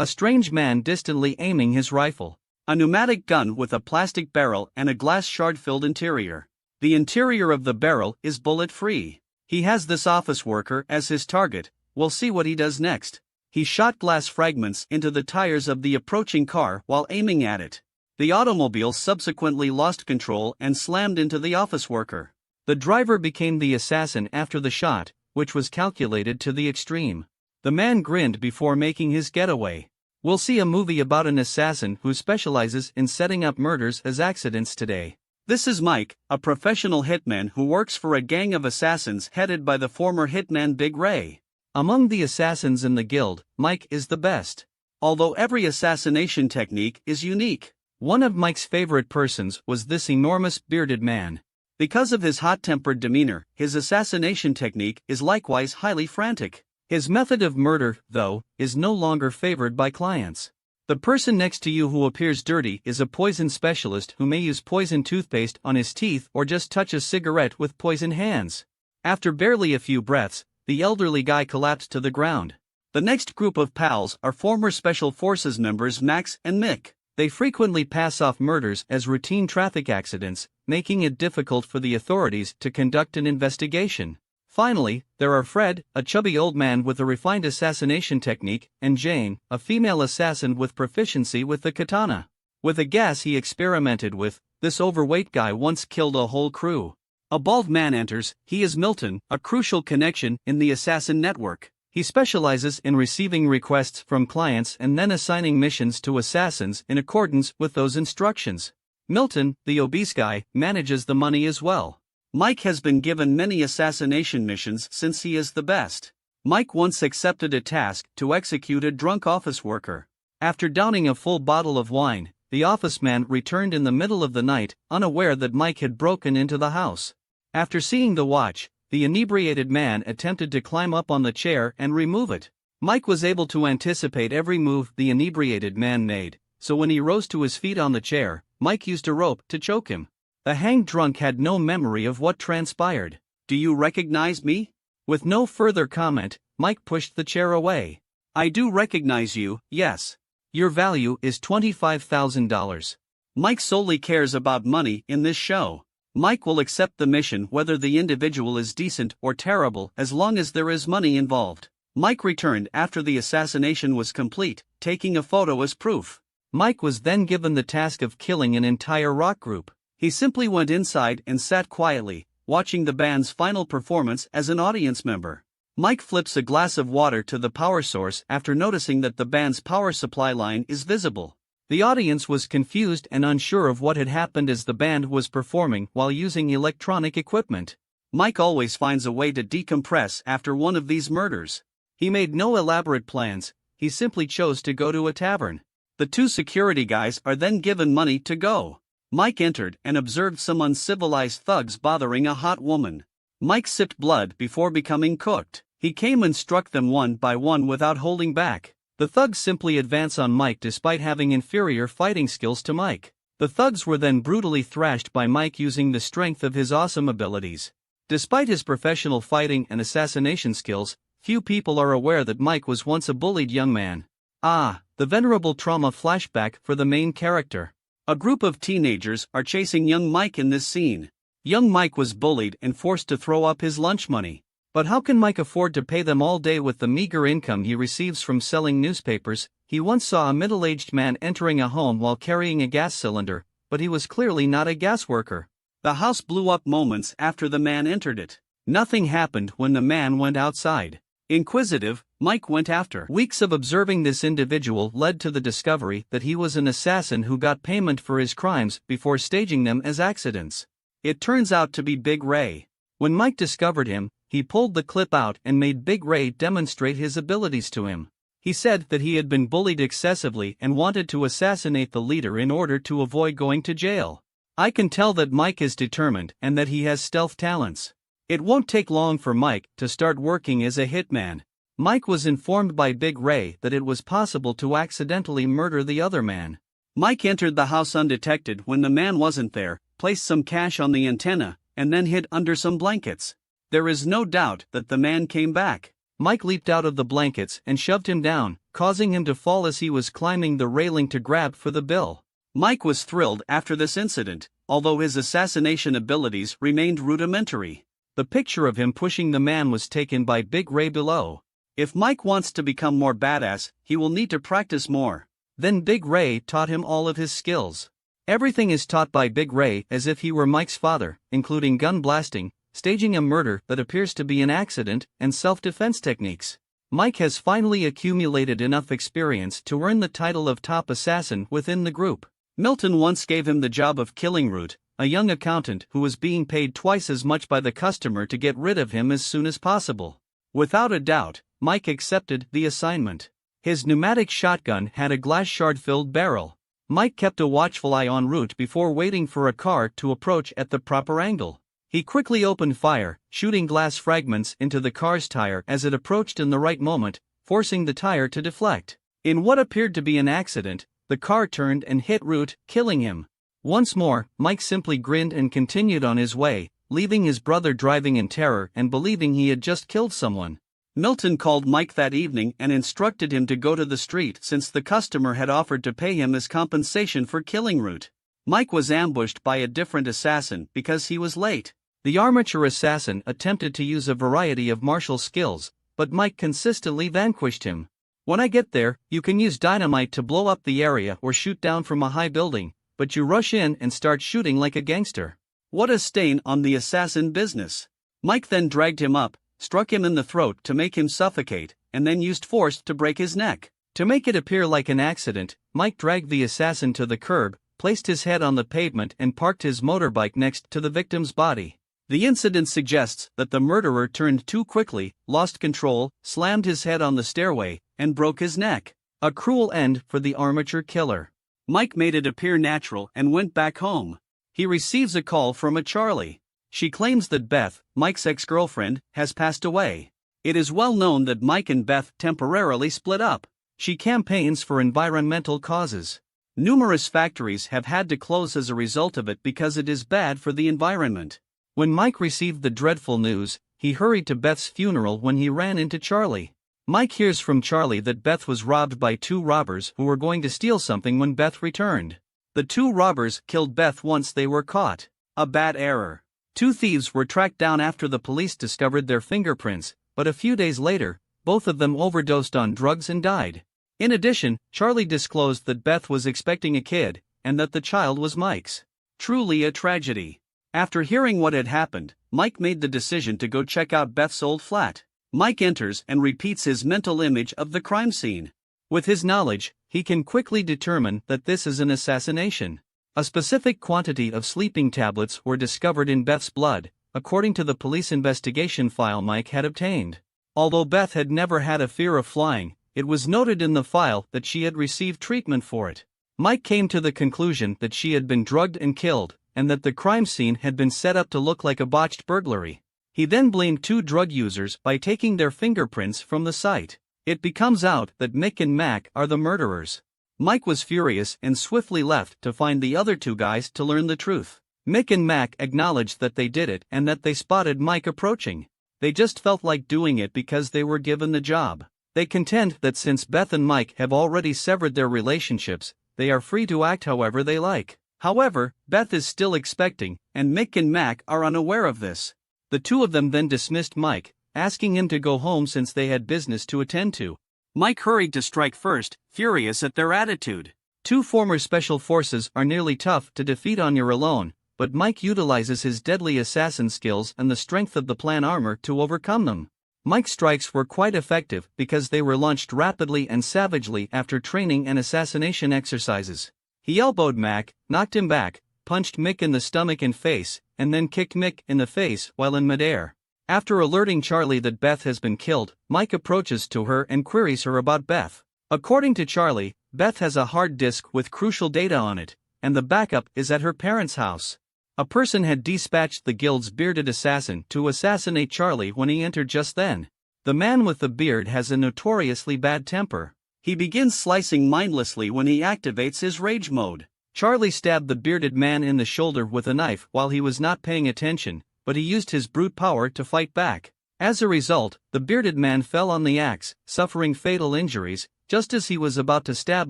A strange man distantly aiming his rifle. A pneumatic gun with a plastic barrel and a glass shard-filled interior. The interior of the barrel is bullet-free. He has this office worker as his target. We'll see what he does next. He shot glass fragments into the tires of the approaching car while aiming at it. The automobile subsequently lost control and slammed into the office worker. The driver became the assassin after the shot, which was calculated to the extreme. The man grinned before making his getaway. We'll see a movie about an assassin who specializes in setting up murders as accidents today. This is Mike, a professional hitman who works for a gang of assassins headed by the former hitman Big Ray. Among the assassins in the guild, Mike is the best. Although every assassination technique is unique. One of Mike's favorite persons was this enormous bearded man. Because of his hot-tempered demeanor, his assassination technique is likewise highly frantic. His method of murder, though, is no longer favored by clients. The person next to you who appears dirty is a poison specialist who may use poison toothpaste on his teeth or just touch a cigarette with poison hands. After barely a few breaths, the elderly guy collapsed to the ground. The next group of pals are former Special Forces members Max and Mick. They frequently pass off murders as routine traffic accidents, making it difficult for the authorities to conduct an investigation. Finally, there are Fred, a chubby old man with a refined assassination technique, and Jane, a female assassin with proficiency with the katana. With a gas he experimented with, this overweight guy once killed a whole crew. A bald man enters. He is Milton, a crucial connection in the assassin network. He specializes in receiving requests from clients and then assigning missions to assassins in accordance with those instructions. Milton, the obese guy, manages the money as well. Mike has been given many assassination missions since he is the best. Mike once accepted a task to execute a drunk office worker. After downing a full bottle of wine, the office man returned in the middle of the night, unaware that Mike had broken into the house. After seeing the watch, the inebriated man attempted to climb up on the chair and remove it. Mike was able to anticipate every move the inebriated man made, so when he rose to his feet on the chair, Mike used a rope to choke him. The hanged drunk had no memory of what transpired. "Do you recognize me?" With no further comment, Mike pushed the chair away. "I do recognize you, yes. Your value is $25,000. Mike solely cares about money in this show. Mike will accept the mission whether the individual is decent or terrible as long as there is money involved. Mike returned after the assassination was complete, taking a photo as proof. Mike was then given the task of killing an entire rock group. He simply went inside and sat quietly, watching the band's final performance as an audience member. Mike flips a glass of water to the power source after noticing that the band's power supply line is visible. The audience was confused and unsure of what had happened as the band was performing while using electronic equipment. Mike always finds a way to decompress after one of these murders. He made no elaborate plans, he simply chose to go to a tavern. The two security guys are then given money to go. Mike entered and observed some uncivilized thugs bothering a hot woman. Mike sipped blood before becoming cooked. He came and struck them one by one without holding back. The thugs simply advance on Mike despite having inferior fighting skills to Mike. The thugs were then brutally thrashed by Mike using the strength of his awesome abilities. Despite his professional fighting and assassination skills, few people are aware that Mike was once a bullied young man. The venerable trauma flashback for the main character. A group of teenagers are chasing young Mike in this scene. Young Mike was bullied and forced to throw up his lunch money. But how can Mike afford to pay them all day with the meager income he receives from selling newspapers? He once saw a middle-aged man entering a home while carrying a gas cylinder, but he was clearly not a gas worker. The house blew up moments after the man entered it. Nothing happened when the man went outside. Inquisitive, Mike went after. Weeks of observing this individual led to the discovery that he was an assassin who got payment for his crimes before staging them as accidents. It turns out to be Big Ray. When Mike discovered him, he pulled the clip out and made Big Ray demonstrate his abilities to him. He said that he had been bullied excessively and wanted to assassinate the leader in order to avoid going to jail. I can tell that Mike is determined and that he has stealth talents. It won't take long for Mike to start working as a hitman. Mike was informed by Big Ray that it was possible to accidentally murder the other man. Mike entered the house undetected when the man wasn't there, placed some cash on the antenna, and then hid under some blankets. There is no doubt that the man came back. Mike leaped out of the blankets and shoved him down, causing him to fall as he was climbing the railing to grab for the bill. Mike was thrilled after this incident, although his assassination abilities remained rudimentary. The picture of him pushing the man was taken by Big Ray below. If Mike wants to become more badass, he will need to practice more. Then Big Ray taught him all of his skills. Everything is taught by Big Ray as if he were Mike's father, including gun blasting, staging a murder that appears to be an accident, and self-defense techniques. Mike has finally accumulated enough experience to earn the title of top assassin within the group. Milton once gave him the job of killing Root, a young accountant who was being paid twice as much by the customer to get rid of him as soon as possible. Without a doubt, Mike accepted the assignment. His pneumatic shotgun had a glass shard-filled barrel. Mike kept a watchful eye en route before waiting for a car to approach at the proper angle. He quickly opened fire, shooting glass fragments into the car's tire as it approached in the right moment, forcing the tire to deflect. In what appeared to be an accident, the car turned and hit Root, killing him. Once more, Mike simply grinned and continued on his way, leaving his brother driving in terror and believing he had just killed someone. Milton called Mike that evening and instructed him to go to the street since the customer had offered to pay him as compensation for killing Root. Mike was ambushed by a different assassin because he was late. The armature assassin attempted to use a variety of martial skills, but Mike consistently vanquished him. When I get there, you can use dynamite to blow up the area or shoot down from a high building, but you rush in and start shooting like a gangster. What a stain on the assassin business. Mike then dragged him up, struck him in the throat to make him suffocate, and then used force to break his neck. To make it appear like an accident, Mike dragged the assassin to the curb, placed his head on the pavement and parked his motorbike next to the victim's body. The incident suggests that the murderer turned too quickly, lost control, slammed his head on the stairway, and broke his neck. A cruel end for the armature killer. Mike made it appear natural and went back home. He receives a call from a Charlie. She claims that Beth, Mike's ex-girlfriend, has passed away. It is well known that Mike and Beth temporarily split up. She campaigns for environmental causes. Numerous factories have had to close as a result of it because it is bad for the environment. When Mike received the dreadful news, he hurried to Beth's funeral when he ran into Charlie. Mike hears from Charlie that Beth was robbed by two robbers who were going to steal something when Beth returned. The two robbers killed Beth once they were caught. A bad error. Two thieves were tracked down after the police discovered their fingerprints, but a few days later, both of them overdosed on drugs and died. In addition, Charlie disclosed that Beth was expecting a kid, and that the child was Mike's. Truly a tragedy. After hearing what had happened, Mike made the decision to go check out Beth's old flat. Mike enters and repeats his mental image of the crime scene. With his knowledge, he can quickly determine that this is an assassination. A specific quantity of sleeping tablets were discovered in Beth's blood, according to the police investigation file Mike had obtained. Although Beth had never had a fear of flying, it was noted in the file that she had received treatment for it. Mike came to the conclusion that she had been drugged and killed, and that the crime scene had been set up to look like a botched burglary. He then blamed two drug users by taking their fingerprints from the site. It becomes out that Mick and Mac are the murderers. Mike was furious and swiftly left to find the other two guys to learn the truth. Mick and Mac acknowledged that they did it and that they spotted Mike approaching. They just felt like doing it because they were given the job. They contend that since Beth and Mike have already severed their relationships, they are free to act however they like. However, Beth is still expecting, and Mick and Mac are unaware of this. The two of them then dismissed Mike, asking him to go home since they had business to attend to. Mike hurried to strike first, furious at their attitude. Two former special forces are nearly tough to defeat on your alone, but Mike utilizes his deadly assassin skills and the strength of the plan armor to overcome them. Mike's strikes were quite effective because they were launched rapidly and savagely after training and assassination exercises. He elbowed Mac, knocked him back, punched Mick in the stomach and face, and then kicked Mick in the face while in midair. After alerting Charlie that Beth has been killed, Mike approaches to her and queries her about Beth. According to Charlie, Beth has a hard disk with crucial data on it, and the backup is at her parents' house. A person had dispatched the guild's bearded assassin to assassinate Charlie when he entered just then. The man with the beard has a notoriously bad temper. He begins slicing mindlessly when he activates his rage mode. Charlie stabbed the bearded man in the shoulder with a knife while he was not paying attention, but he used his brute power to fight back. As a result, the bearded man fell on the axe, suffering fatal injuries, just as he was about to stab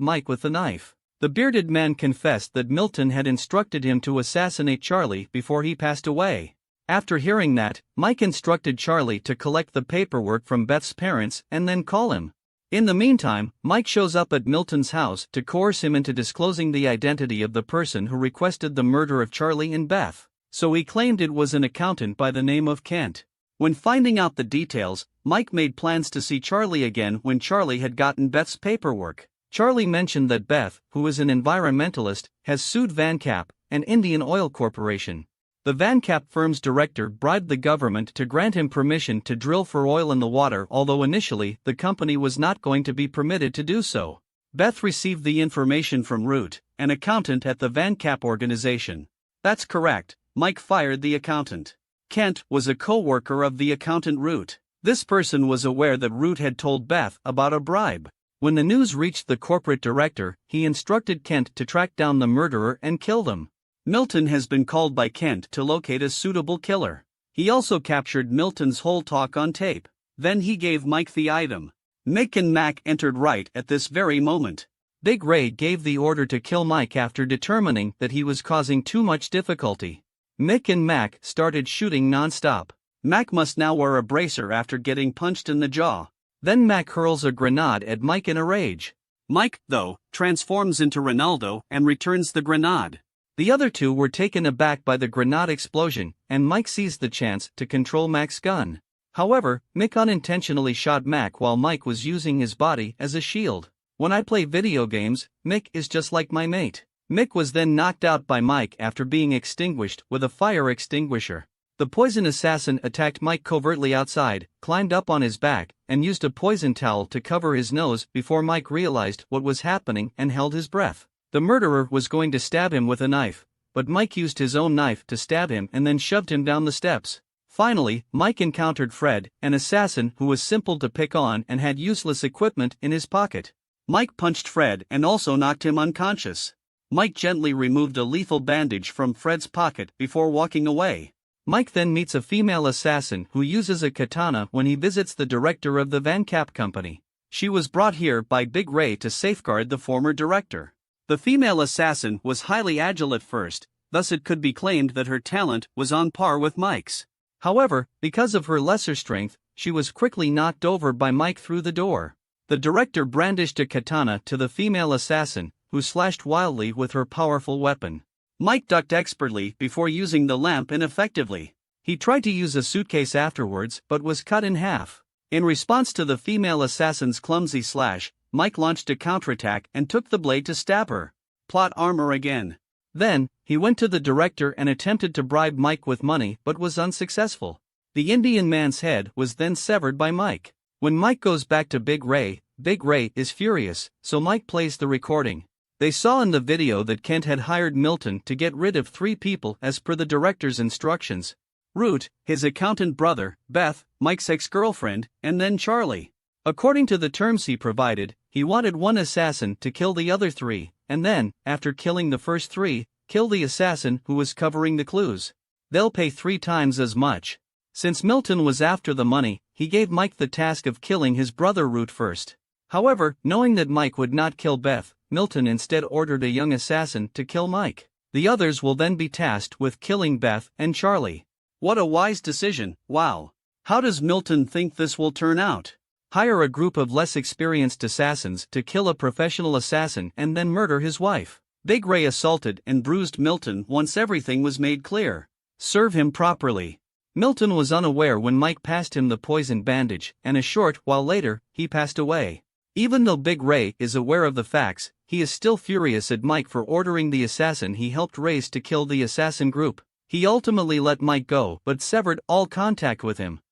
Mike with the knife. The bearded man confessed that Milton had instructed him to assassinate Charlie before he passed away. After hearing that, Mike instructed Charlie to collect the paperwork from Beth's parents and then call him. In the meantime, Mike shows up at Milton's house to coerce him into disclosing the identity of the person who requested the murder of Charlie and Beth, so he claimed it was an accountant by the name of Kent. When finding out the details, Mike made plans to see Charlie again when Charlie had gotten Beth's paperwork. Charlie mentioned that Beth, who is an environmentalist, has sued VanCap, an Indian oil corporation. The VanCap firm's director bribed the government to grant him permission to drill for oil in the water, although initially the company was not going to be permitted to do so. Beth received the information from Root, an accountant at the VanCap organization. That's correct, Mike fired the accountant. Kent was a co-worker of the accountant Root. This person was aware that Root had told Beth about a bribe. When the news reached the corporate director, he instructed Kent to track down the murderer and kill them. Milton has been called by Kent to locate a suitable killer. He also captured Milton's whole talk on tape. Then he gave Mike the item. Mick and Mac entered right at this very moment. Big Ray gave the order to kill Mike after determining that he was causing too much difficulty. Mick and Mac started shooting non-stop. Mac must now wear a bracer after getting punched in the jaw. Then Mac hurls a grenade at Mike in a rage. Mike, though, transforms into Ronaldo and returns the grenade. The other two were taken aback by the grenade explosion, and Mike seized the chance to control Mac's gun. However, Mick unintentionally shot Mac while Mike was using his body as a shield. When I play video games, Mick is just like my mate. Mick was then knocked out by Mike after being extinguished with a fire extinguisher. The poison assassin attacked Mike covertly outside, climbed up on his back, and used a poison towel to cover his nose before Mike realized what was happening and held his breath. The murderer was going to stab him with a knife, but Mike used his own knife to stab him and then shoved him down the steps. Finally, Mike encountered Fred, an assassin who was simple to pick on and had useless equipment in his pocket. Mike punched Fred and also knocked him unconscious. Mike gently removed a lethal bandage from Fred's pocket before walking away. Mike then meets a female assassin who uses a katana when he visits the director of the VanCap company. She was brought here by Big Ray to safeguard the former director. The female assassin was highly agile at first, thus it could be claimed that her talent was on par with Mike's. However, because of her lesser strength, she was quickly knocked over by Mike through the door. The director brandished a katana to the female assassin, who slashed wildly with her powerful weapon. Mike ducked expertly before using the lamp ineffectively. He tried to use a suitcase afterwards but was cut in half. In response to the female assassin's clumsy slash, Mike launched a counterattack and took the blade to stab her. Plot armor again. Then, he went to the director and attempted to bribe Mike with money but was unsuccessful. The Indian man's head was then severed by Mike. When Mike goes back to Big Ray is furious, so Mike plays the recording. They saw in the video that Kent had hired Milton to get rid of 3 people as per the director's instructions. Root, his accountant brother, Beth, Mike's ex-girlfriend, and then Charlie. According to the terms he provided, he wanted one assassin to kill the other 3, and then, after killing the first 3, kill the assassin who was covering the clues. They'll pay 3 times as much. Since Milton was after the money, he gave Mike the task of killing his brother Root first. However, knowing that Mike would not kill Beth, Milton instead ordered a young assassin to kill Mike. The others will then be tasked with killing Beth and Charlie. What a wise decision, wow. How does Milton think this will turn out? Hire a group of less experienced assassins to kill a professional assassin and then murder his wife. Big Ray assaulted and bruised Milton once everything was made clear. Serve him properly. Milton was unaware when Mike passed him the poison bandage, and a short while later, he passed away. Even though Big Ray is aware of the facts, he is still furious at Mike for ordering the assassin he helped raise to kill the assassin group. He ultimately let Mike go but severed all contact with him.